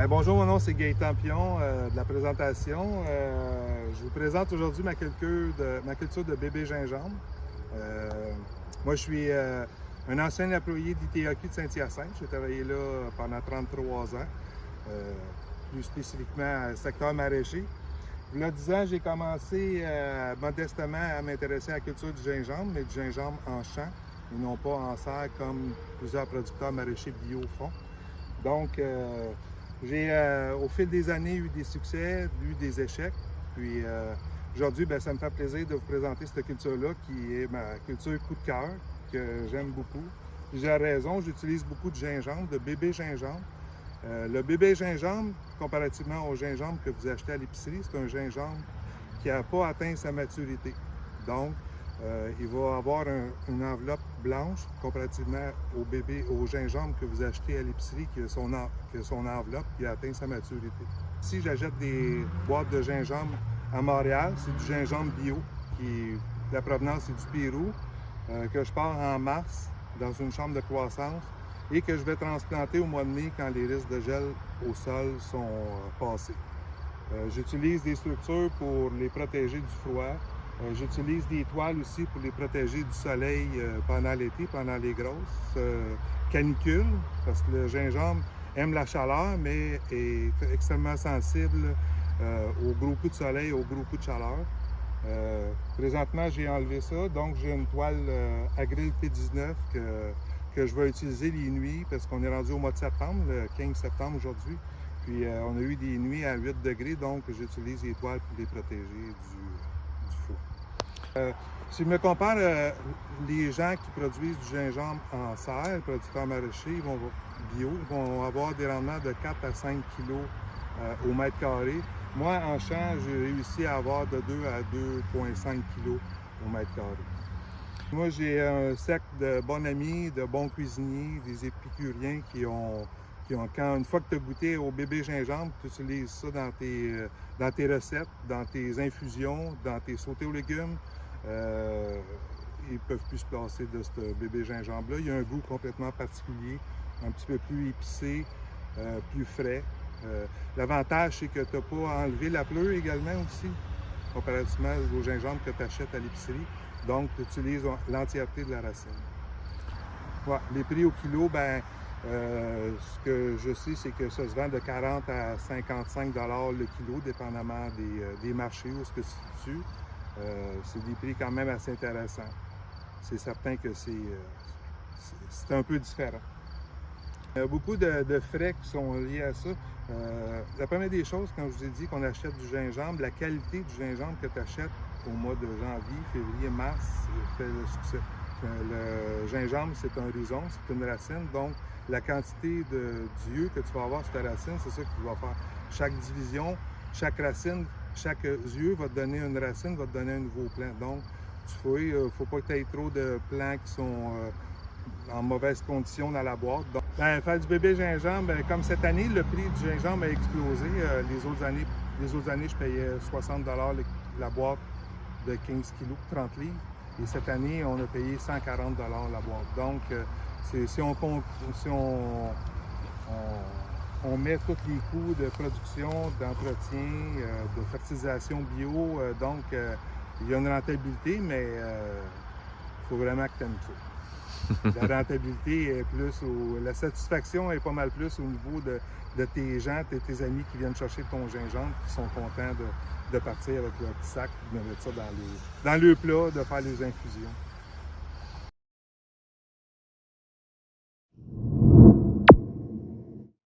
Bonjour, mon nom c'est Gaëtan Pion de la présentation. Je vous présente aujourd'hui ma culture de bébé gingembre. Moi, je suis un ancien employé d'ITAQ de Saint-Hyacinthe. J'ai travaillé là pendant 33 ans, plus spécifiquement à secteur maraîcher. Il y a 10 ans, j'ai commencé modestement à m'intéresser à la culture du gingembre, mais du gingembre en champ et non pas en serre comme plusieurs producteurs maraîchers bio font. Donc, j'ai au fil des années eu des succès, eu des échecs. Puis aujourd'hui, ça me fait plaisir de vous présenter cette culture-là qui est ma culture coup de cœur, que j'aime beaucoup. Plusieurs raisons. J'utilise beaucoup de gingembre, de bébé gingembre. Le bébé gingembre, comparativement au gingembre que vous achetez à l'épicerie, c'est un gingembre qui n'a pas atteint sa maturité. Donc, il va avoir une enveloppe blanche comparativement au gingembre que vous achetez à l'épicerie qui a son enveloppe qui a atteint sa maturité. Si j'achète des boîtes de gingembre à Montréal, c'est du gingembre bio, la provenance c'est du Pérou, que je pars en mars dans une chambre de croissance et que je vais transplanter au mois de mai quand les risques de gel au sol sont passés. J'utilise des structures pour les protéger du froid. J'utilise des toiles aussi pour les protéger du soleil pendant l'été, pendant les grosses canicules, parce que le gingembre aime la chaleur, mais est extrêmement sensible aux gros coups de soleil, aux gros coups de chaleur. Présentement, j'ai enlevé ça, donc j'ai une toile Agril P19 que je vais utiliser les nuits, parce qu'on est rendu au mois de septembre, le 15 septembre aujourd'hui. Puis on a eu des nuits à 8 degrés, donc j'utilise les toiles pour les protéger du froid. Si je me compare les gens qui produisent du gingembre en serre, les producteurs maraîchers bio, ils vont avoir des rendements de 4 à 5 kg au mètre carré. Moi, en champ, j'ai réussi à avoir de 2 à 2,5 kg au mètre carré. Moi, j'ai un cercle de bons amis, de bons cuisiniers, des épicuriens une fois que tu as goûté au bébé gingembre, tu utilises ça dans tes recettes, dans tes infusions, dans tes sautés aux légumes. Ils ne peuvent plus se passer de ce bébé gingembre-là. Il y a un goût complètement particulier, un petit peu plus épicé, plus frais. L'avantage, c'est que tu n'as pas enlevé la pleure également aussi, comparativement au gingembre que tu achètes à l'épicerie. Donc, tu utilises l'entièreté de la racine. Ouais, les prix au kilo, ce que je sais, c'est que ça se vend de 40 à 55 $ le kilo, dépendamment des marchés où se situe. C'est des prix quand même assez intéressants. C'est certain que c'est un peu différent. Il y a beaucoup de frais qui sont liés à ça. La première des choses, quand je vous ai dit qu'on achète du gingembre, la qualité du gingembre que tu achètes au mois de janvier, février, mars, fait le succès. Le gingembre, c'est un rhizome, c'est une racine, donc la quantité d'yeux que tu vas avoir sur ta racine, c'est ça que tu vas faire. Chaque division, chaque racine, chaque yeux va te donner une racine, va te donner un nouveau plant. Donc, tu fouilles, il ne faut pas que tu aies trop de plants qui sont en mauvaise condition dans la boîte. Donc, faire du bébé gingembre, comme cette année, le prix du gingembre a explosé. Les autres années, je payais 60 $ la boîte de 15 kg, 30 livres. Et cette année, on a payé 140 $ la boîte. Donc, si on met tous les coûts de production, d'entretien, de fertilisation bio, donc il y a une rentabilité, mais il faut vraiment que tu aimes ça. La rentabilité est plus, la satisfaction est pas mal plus au niveau de tes gens, tes amis qui viennent chercher ton gingembre, qui sont contents de partir avec leur petit sac, de mettre ça dans le plat, de faire les infusions.